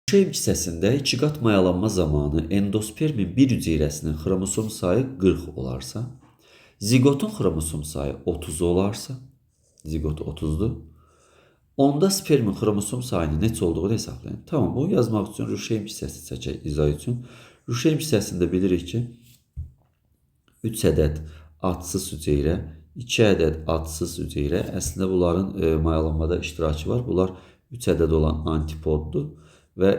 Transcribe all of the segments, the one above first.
Şeym hissəsində iki qat mayalanma zamanı endospermin bir hüceyrəsinin xromosom sayı 40 olarsa, ziqotun xromosom sayı 30 olarsa, ziqot 30'dur. Onda spermin xromosom sayının neçə olduğunu hesablayın. Tamam, bu yazmaq üçün Ruşeym hissəsi çəkək izah üçün. Ruşeym hissəsində bilirik ki, 3 ədəd adsız hüceyrə, 2 ədəd adsız hüceyrə, əslində bunların mayalanmada iştirakı var. Bunlar 3 ədəd olan antipoddur və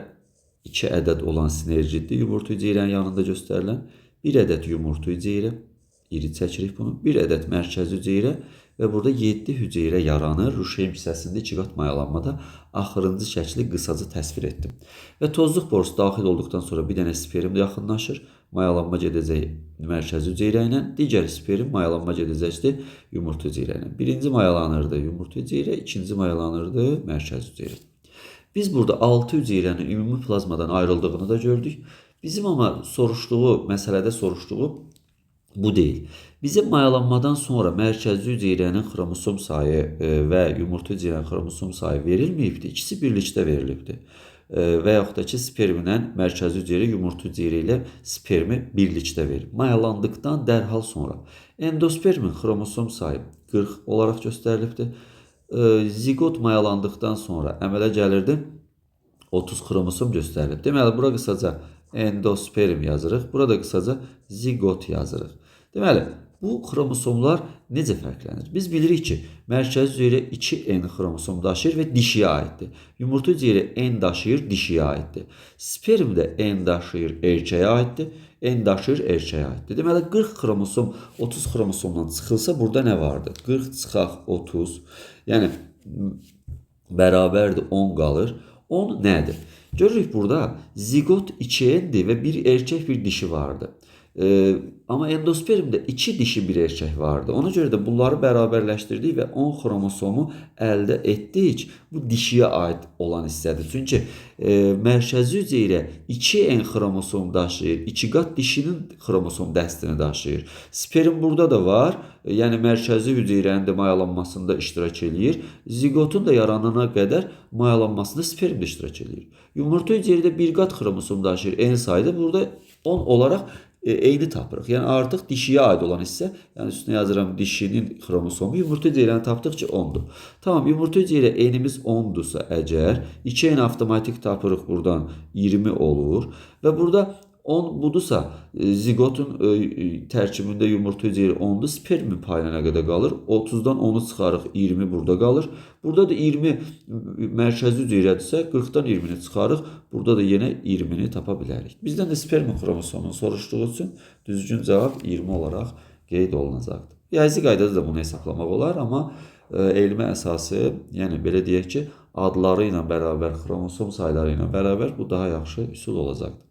2 ədəd olan sinerjiddir. Yumurta hüceyrənin yanında göstərilən 1 ədəd yumurta hüceyrə, iri çəkirik bunu, 1 ədəd mərkəzi hüceyrə və burada 7 hüceyrə yaranır. Ruşeym hissəsində 2 qat mayalanmada axırıncı şəkli qısaca təsvir etdim. Və tozluq borusu daxil olduqdan sonra bir dənə sperm yaxınlaşır. Mayalanma gedəcək mərkəzi hüceyrə ilə, digər sperm mayalanma gedəcəkdir yumurta hüceyrə ilə. Birinci mayalanırdı yumurta hüceyrə, ikinci mayalanırdı mərkəzi hüceyrə. Biz burada 6 hüceyrənin ümumi plazmadan ayrıldığını da gördük. Bizim ama məsələdə soruşduğu bu deyil. Bizim mayalanmadan sonra mərkəzi hüceyrənin xromosom sayı və yumurta hüceyrənin xromosom sayı verilməyibdi. İkisi birlikdə verilibdi. Və yaxud da ki, spermlə mərkəzi hüceyrə yumurta hüceyrə ilə spermi birlikdə verir. Mayalandıqdan dərhal sonra endospermin xromosom sayı 40 olaraq göstərilibdir. Zigot mayalandıqdan sonra əmələ gəlirdi 30 xromosom göstərilib. Deməli, bura qısaca endosperm yazırıq. Burada qısaca zigot yazırıq. Deməli, bu xromosomlar necə fərqlənir? Biz bilirik ki, mərkəzi hüceyrə 2N xromosom daşıyır və dişiyə aiddir. Yumurta hüceyrə N daşıyır, dişiyə aiddir. Sperm də N daşıyır, erkəyə aiddir. N daşıyır, erkəyə aiddir. Deməli, 40 xromosom 30 xromosomdan çıxılsa burada nə vardır? 40 çıxaq 30, yəni bərabərdir 10 qalır. 10 nədir? Görürük burada zigot 2N'dir və bir erkək bir dişi vardı. Ama endospermdə 2 dişi bir erkək vardı. Ona görə də bunları bərabərləşdirdik və 10 xromosomu əldə etdik. Bu dişiyə aid olan hissədir. Çünki mərkəzi hüceyrə 2N xromosom daşıyır. 2 qat dişinin xromosom dəstini daşıyır. Sperm burada da var. Yəni mərkəzi hüceyrənin də mayalanmasında iştirak eləyir. Zigotun da yaranana qədər mayalanmasında sperm də iştirak eləyir. Yumurta hüceyrədə bir qat xromosom daşıyır. N sayda burada 10 olaraq eyni tapırıq. Yəni artıq dişiyə aid olan hissə, yəni üstünə yazıram dişinin xromosomu, yumurta hüceyrəni tapdıq ki 10'dur. Tamam, yumurta hüceyrə N'imiz 10'dursa əgər 2N avtomatik tapırıq buradan 20 olur və burada 10 budursa zigotun tərkibində yumurta hüceyrə 10'dur, spermin payına nə qədər qalır? 30'dan 10'u çıxarıq, 20 burada qalır. Burada da 20 mərkəzi hüceyrədirsə 40'dan 20'ni çıxarıq. Burada da yenə 20'ni tapa bilərik. Bizdən də spermin xromosomunu soruşduğu üçün düzgün cavab 20 olaraq qeyd olunacaqdır. Riyazi qaydada da bunu hesablamaq olar, amma elmi əsası, yəni belə deyək ki, adları ilə bərabər, xromosom sayları ilə bərabər bu daha yaxşı üsul olacaqdır.